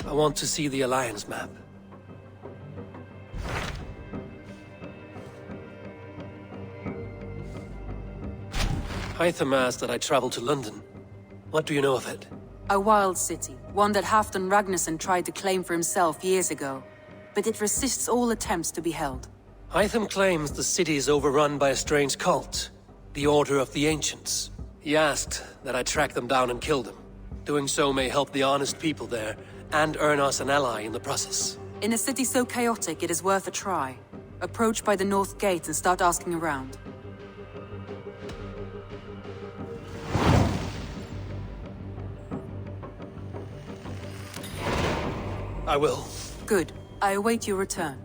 I want to see the Alliance map. Hytham asked that I travel to London. What do you know of it? A wild city, one that Halfdan Ragnarsson tried to claim for himself years ago. But it resists all attempts to be held. Hytham claims the city is overrun by a strange cult, the Order of the Ancients. He asked that I track them down and kill them. Doing so may help the honest people there, and earn us an ally in the process. In a city so chaotic, it is worth a try. Approach by the North Gate and start asking around. I will. Good. I await your return.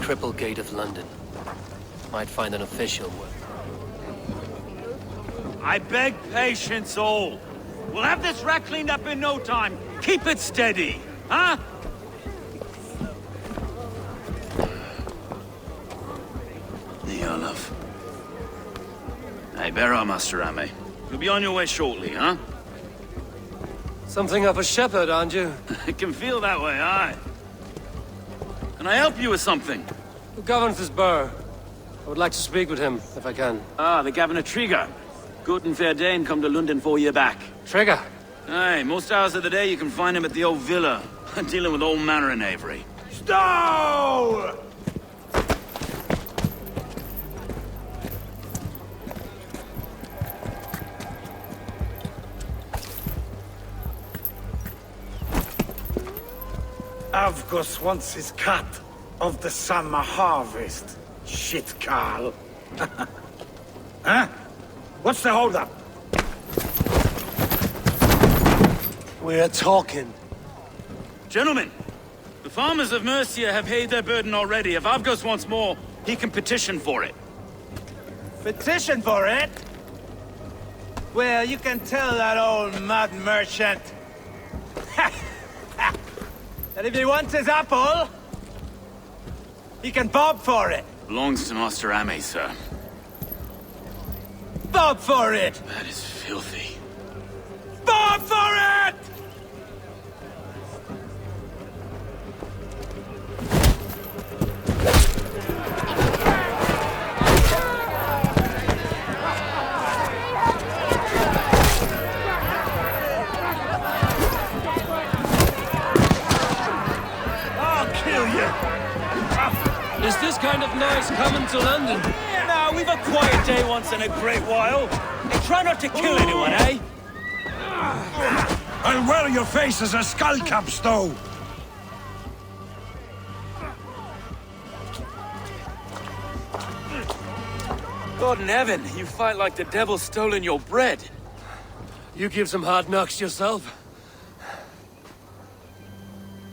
Cripplegate of London. Might find an official one. I beg patience, all. We'll have this rat cleaned up in no time. Keep it steady, huh? The Olaf. Hey, bear up, Master Ame. You'll be on your way shortly, huh? Something of a shepherd, aren't you? It can feel that way, aye. Can I help you with something? Who governs this burr? I would like to speak with him, if I can. Ah, the Governor Trigger. Good and fair Dane come to London 4 year back. Trigger? Aye, most hours of the day you can find him at the old villa, dealing with all manner in Avery. Stow! Avgos wants his cut of the summer harvest. Shit, Carl. Huh? What's the holdup? We're talking. Gentlemen, the farmers of Mercia have paid their burden already. If Avgos wants more, he can petition for it. Petition for it? Well, you can tell that old mud merchant that if he wants his apple, he can bob for it. Belongs to Master Ame, sir. Bob for it! That is filthy. Bob for it! Is this kind of noise coming to London? Now, we've a quiet day once in a great while. And try not to kill anyone, eh? I'll wear your face as a skull cap, Stow! God in heaven, you fight like the devil's stolen your bread. You give some hard knocks yourself.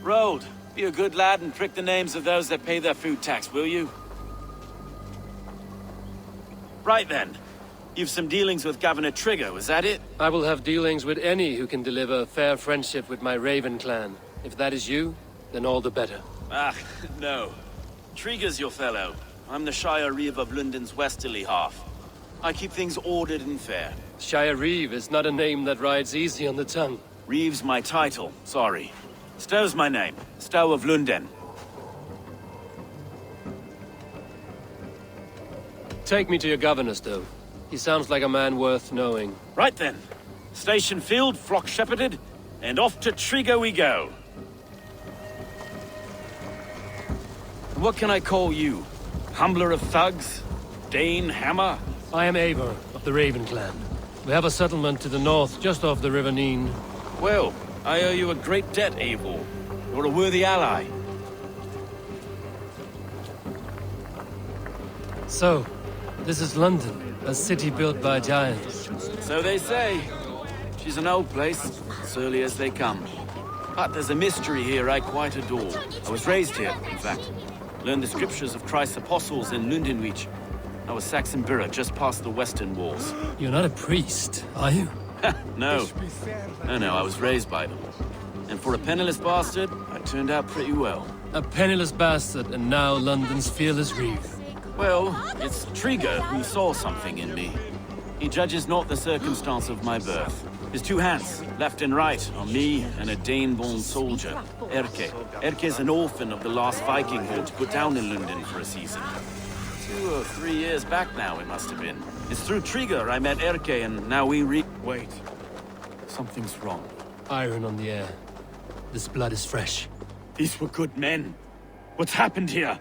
Road, be a good lad and prick the names of those that pay their food tax, will you? Right then. You've some dealings with Governor Trigger, was that it? I will have dealings with any who can deliver a fair friendship with my Raven clan. If that is you, then all the better. Ah, no. Trigger's your fellow. I'm the Shire Reeve of London's westerly half. I keep things ordered and fair. Shire Reeve is not a name that rides easy on the tongue. Reeve's my title, sorry. Stow's my name. Stow of London. Take me to your governor, Stowe. He sounds like a man worth knowing. Right then. Station filled, flock shepherded, and off to Trigger we go. What can I call you? Humbler of thugs? Dane Hammer? I am Eivor of the Raven clan. We have a settlement to the north, just off the River Neen. Well, I owe you a great debt, Eivor. You're a worthy ally. So, this is London, a city built by giants. So they say. She's an old place, surly as they come. But there's a mystery here I quite adore. I was raised here, in fact. Learned the scriptures of Christ's apostles in Lundenreach. I was Saxon Borough, just past the western walls. You're not a priest, are you? No. No, I was raised by them. And for a penniless bastard, I turned out pretty well. A penniless bastard, and now London's fearless Reeve. Well, it's Trigger who saw something in me. He judges not the circumstance of my birth. His two hands, left and right, on me and a Dane-born soldier, Erke. Erke's an orphan of the last Viking horde put down in London for a season. 2 or 3 years back now, it must have been. It's through Trigger I met Erke, and now we Wait. Something's wrong. Iron on the air. This blood is fresh. These were good men. What's happened here?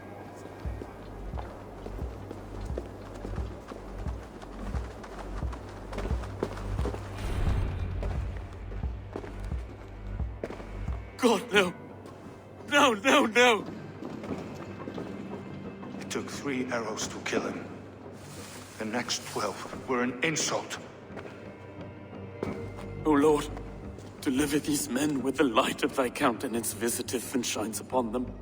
God, no. No, no, no! It took 3 arrows to kill him. The next 12 were an insult. O Lord, deliver these men with the light of thy countenance visiteth and shines upon them.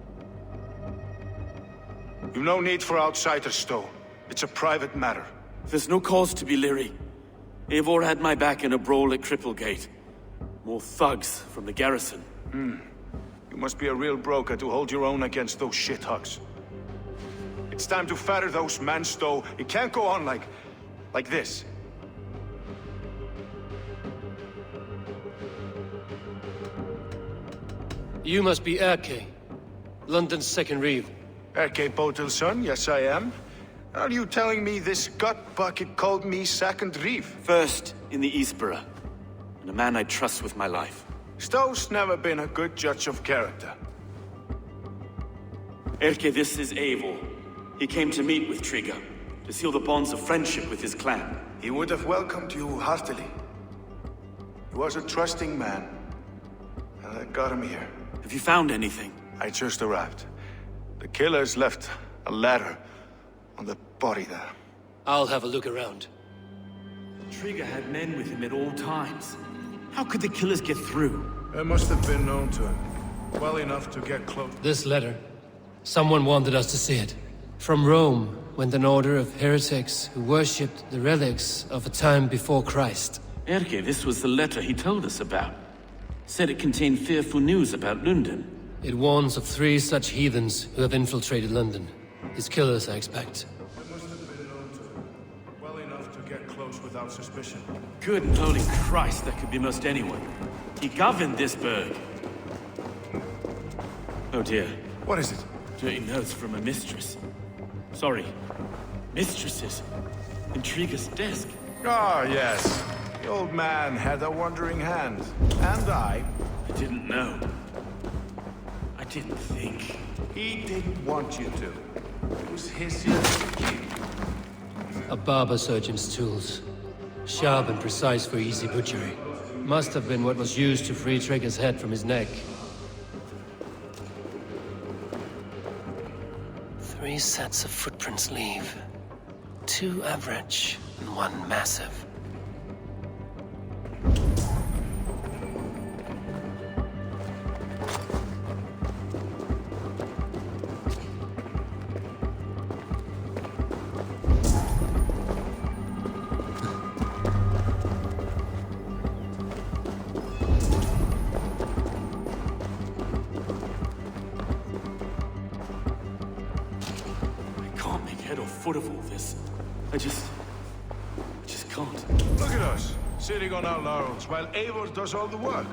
You've no need for outsiders, Stowe. It's a private matter. There's no cause to be leery. Eivor had my back in a brawl at Cripplegate. More thugs from the garrison. You must be a real broker to hold your own against those shithugs. It's time to fetter those men, Stowe. It can't go on like this. You must be Erke, London's second Reeve. Erke Botil's son, yes I am. Are you telling me this gut bucket called me second Reeve? First in the Eastborough, and a man I trust with my life. Stowe's never been a good judge of character. Erke, this is Eivor. He came to meet with Trigger, to seal the bonds of friendship with his clan. He would have welcomed you heartily. He was a trusting man, and I got him here. Have you found anything? I just arrived. The killers left a ladder on the body there. I'll have a look around. Trigger had men with him at all times. How could the killers get through? It must have been known to him. Well enough to get close. This letter. Someone wanted us to see it. From Rome went an order of heretics who worshipped the relics of a time before Christ. Erke, this was the letter he told us about. Said it contained fearful news about London. It warns of 3 such heathens who have infiltrated London. His killers, I expect. It must have been known to him. Well enough to get close without suspicion. Good and holy Christ, that could be most anyone. He governed this burg. Oh dear. What is it? Dirty notes from a mistress. Sorry. Mistresses. In Trigger's desk. Ah, yes. The old man had a wandering hand. And I didn't know. I didn't think. He didn't want you to. It was his initiative. A barber surgeon's tools. Sharp and precise for easy butchery. Must have been what was used to free Trigger's head from his neck. 3 sets of footprints leave. 2 average and 1 massive. foot of all this. I just can't. Look at us, sitting on our laurels while Eivor does all the work.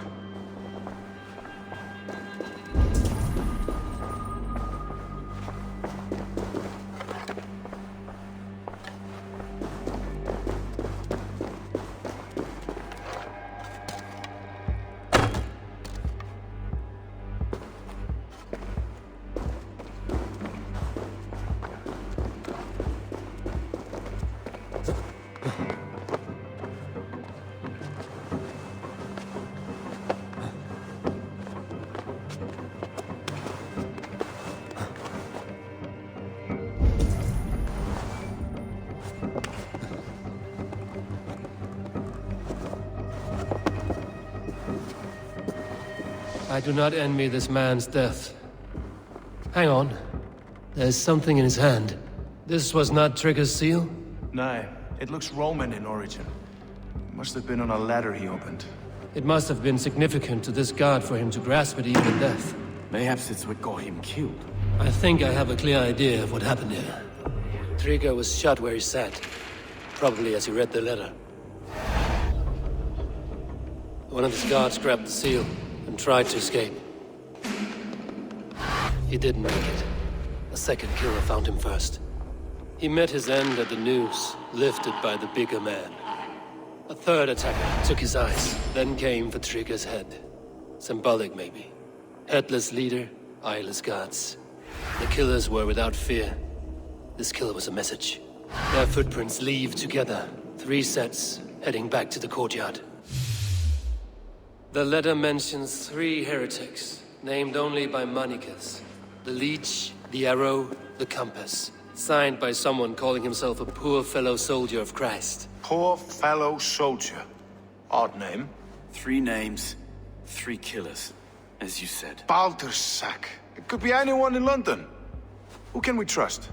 I do not envy this man's death. Hang on. There's something in his hand. This was not Trigger's seal? No, it looks Roman in origin. Must have been on a ladder he opened. It must have been significant to this god for him to grasp it even in death. Mayhaps it's what got him killed. I think I have a clear idea of what happened here. Trigger was shot where he sat. Probably as he read the letter. One of his guards grabbed the seal and tried to escape. He didn't make it. A second killer found him first. He met his end at the noose, lifted by the bigger man. A third attacker took his eyes, then came for Trigger's head. Symbolic, maybe. Headless leader, eyeless guards. The killers were without fear. This killer was a message. Their footprints leave together. 3 sets, heading back to the courtyard. The letter mentions 3 heretics, named only by Manicus. The Leech, the Arrow, the Compass. Signed by someone calling himself a poor fellow soldier of Christ. Poor fellow soldier. Odd name. 3 names, 3 killers, as you said. Baldersack. It could be anyone in London. Who can we trust?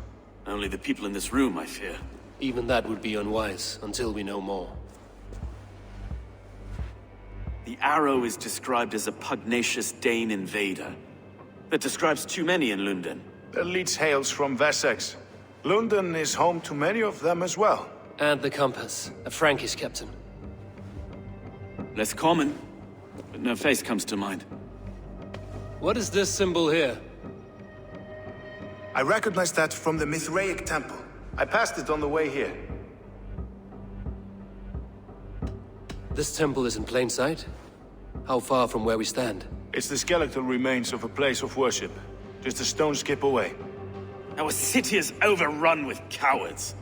Only the people in this room, I fear. Even that would be unwise, until we know more. The Arrow is described as a pugnacious Dane invader. That describes too many in London. The Leech hails from Wessex. London is home to many of them as well. And the Compass, a Frankish captain. Less common, but no face comes to mind. What is this symbol here? I recognize that from the Mithraic temple. I passed it on the way here. This temple is in plain sight? How far from where we stand? It's the skeletal remains of a place of worship. Just a stone's skip away. Our city is overrun with cowards.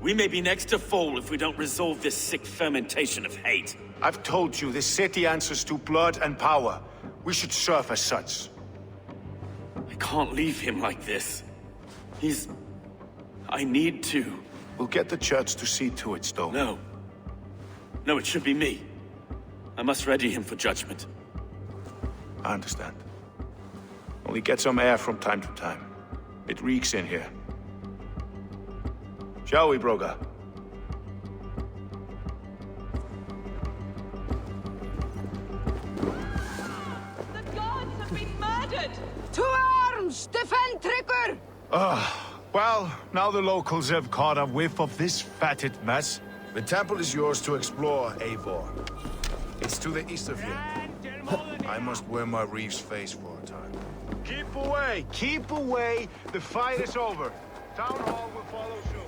We may be next to fall if we don't resolve this sick fermentation of hate. I've told you, this city answers to blood and power. We should serve as such. I can't leave him like this. I need to. We'll get the church to see to it, Stowe. No. No, it should be me. I must ready him for judgment. I understand. Only get some air from time to time. It reeks in here. Shall we, Broga? The gods have been murdered! To arms! Defend Trigger! Well, now the locals have caught a whiff of this fatted mess. The temple is yours to explore, Eivor. It's to the east of here. I must wear my reeve's face for a time. Keep away! Keep away! The fight is over. Town hall will follow soon.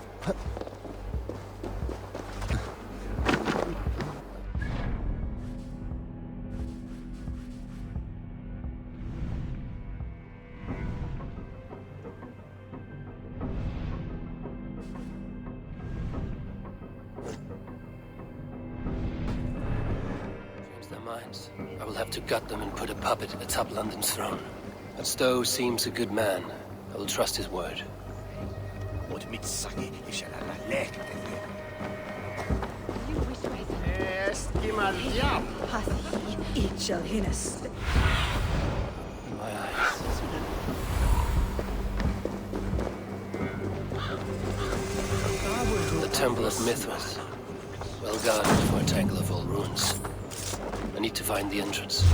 I will have to gut them and put a puppet atop London's throne. But Stowe seems a good man. I will trust his word. My eyes. The Temple of Mithras. Well guarded for a tangle of old ruins. I need to find the entrance.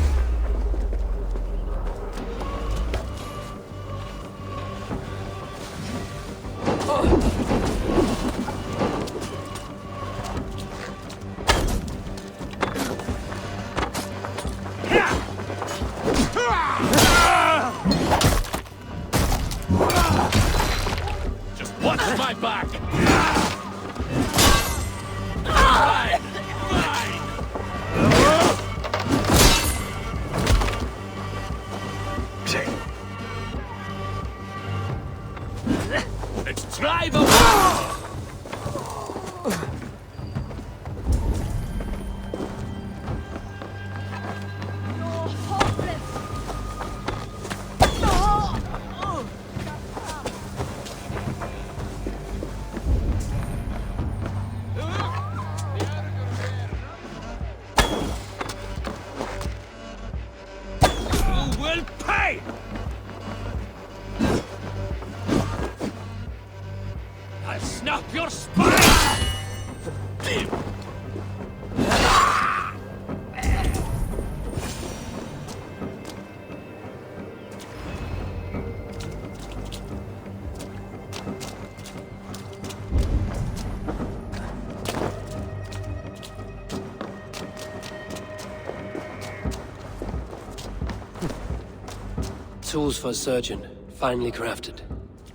Tools for a surgeon, finely crafted.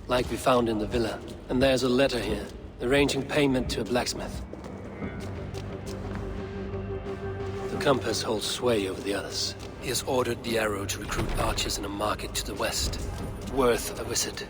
Like we found in the villa. And there's a letter here, arranging payment to a blacksmith. The compass holds sway over the others. He has ordered the arrow to recruit archers in a market to the west. Worth a visit.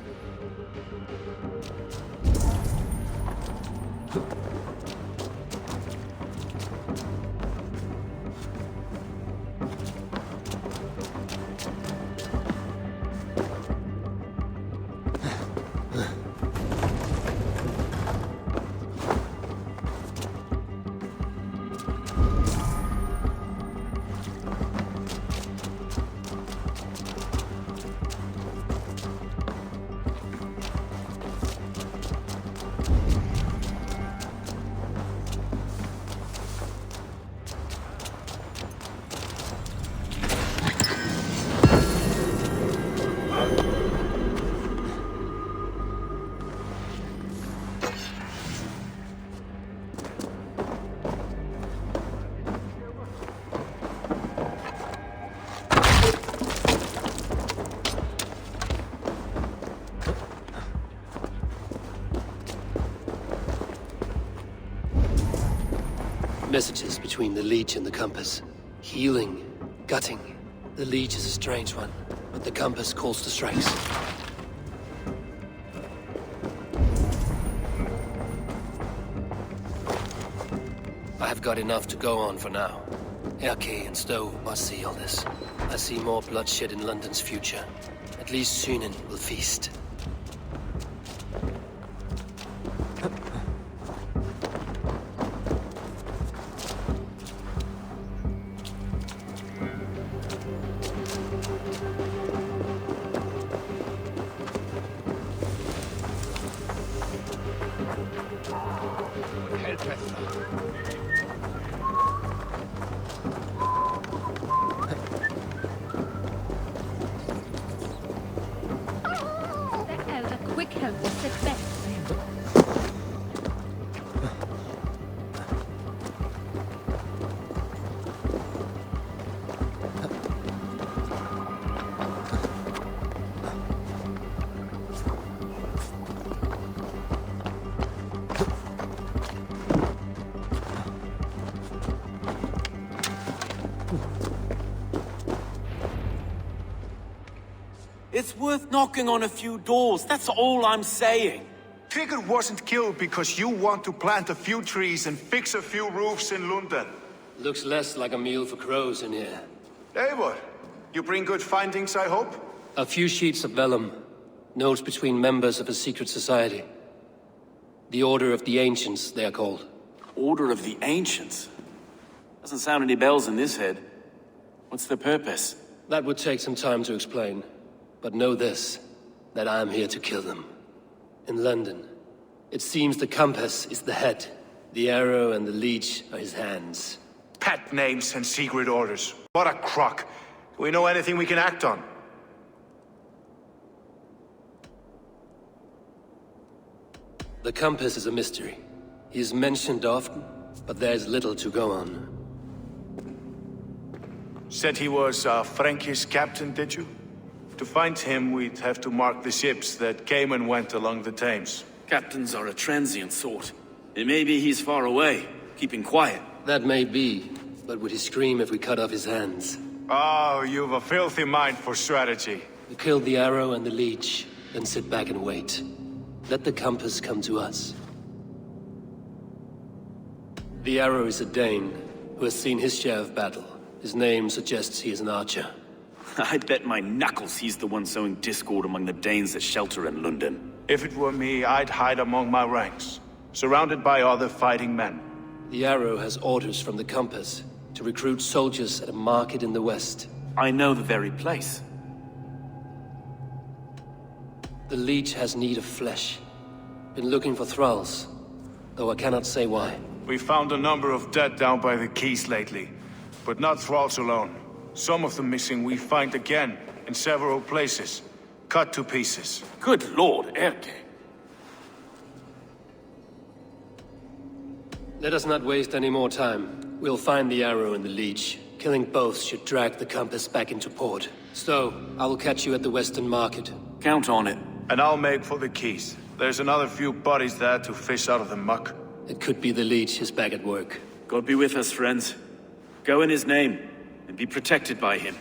Messages between the Leech and the compass. Healing, gutting. The Leech is a strange one, but the compass calls to strikes. I have got enough to go on for now. Erke and Stowe must see all this. I see more bloodshed in London's future. At least Synen will feast. It's worth knocking on a few doors, that's all I'm saying. Trigger wasn't killed because you want to plant a few trees and fix a few roofs in London. Looks less like a meal for crows in here. Eivor, you bring good findings, I hope? A few sheets of vellum. Notes between members of a secret society. The Order of the Ancients, they are called. Order of the Ancients? Doesn't sound any bells in this head. What's the purpose? That would take some time to explain. But know this, that I am here to kill them. In London, it seems the compass is the head. The arrow and the leech are his hands. Pet names and secret orders. What a crock. Do we know anything we can act on? The compass is a mystery. He is mentioned often, but there is little to go on. Said he was a Frankish captain, did you? To find him, we'd have to mark the ships that came and went along the Thames. Captains are a transient sort. It may be he's far away, keeping quiet. That may be, but would he scream if we cut off his hands? Oh, you've a filthy mind for strategy. We kill the arrow and the leech, then sit back and wait. Let the compass come to us. The arrow is a Dane, who has seen his share of battle. His name suggests he is an archer. I bet my knuckles he's the one sowing discord among the Danes that shelter in London. If it were me, I'd hide among my ranks, surrounded by other fighting men. The arrow has orders from the compass to recruit soldiers at a market in the west. I know the very place. The leech has need of flesh. Been looking for thralls, though I cannot say why. We found a number of dead down by the quays lately, but not thralls alone. Some of the missing we find again, in several places, cut to pieces. Good lord, Erke. Let us not waste any more time. We'll find the arrow and the leech. Killing both should drag the compass back into port. So, I will catch you at the Western Market. Count on it. And I'll make for the keys. There's another few bodies there to fish out of the muck. It could be the leech is back at work. God be with us, friends. Go in his name, and be protected by him.